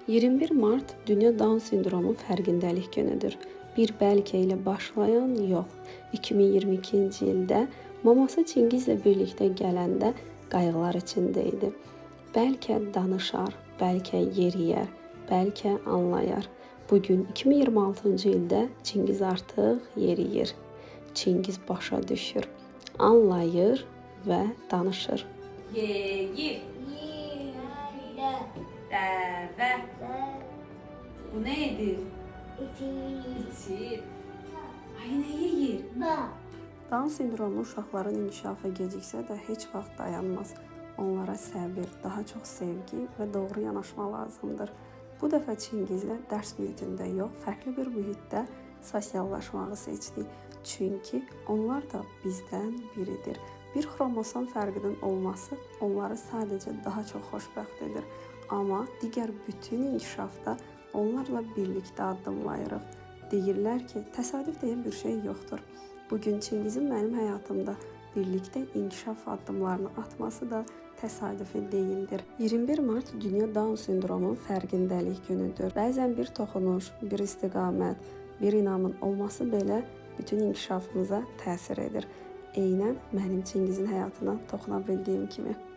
21 Mart Dünya Down Sindromu Fərqindəlik günüdür. Bir bəlkə ilə başlayan yol. 2022-ci ildə maması Çingizlə birlikdə gələndə qayğılar içində idi. Bəlkə danışar, bəlkə yeriyər, bəlkə anlayar. Bugün 2026-cı ildə Çingiz artıq yeriyir. Çingiz başa düşür, anlayır və danışır. Yeyir. Dəvə. Bu nədir? İçir. Ay, nə yeyir? Down sindromu uşaqların inkişafı geciksə də heç vaxt dayanmaz. Onlara səbir, daha çox sevgi və doğru yanaşma lazımdır. Bu dəfə Çingizlə dərs mühitində yox, fərqli bir mühitdə sosiallaşmağı seçdik. Çünki onlar da bizdən biridir. Bir xromosom fərqinin olması onları sadəcə daha çox xoşbəxt edir. Amma digər bütün inkişafda onlarla birlikdə addımlayırıq. Deyirlər ki, təsadüf deyən bir şey yoxdur. Bugün Çingizin mənim həyatımda birlikdə inkişaf addımlarını atması da təsadüfi deyildir. 21 Mart Dünya Down Sindromu Fərqindəlik günüdür. Bəzən bir toxunuş, bir istiqamət, bir inamın olması belə bütün inkişafımıza təsir edir. Eynən mənim Çingizin həyatına toxuna bildiyim kimi.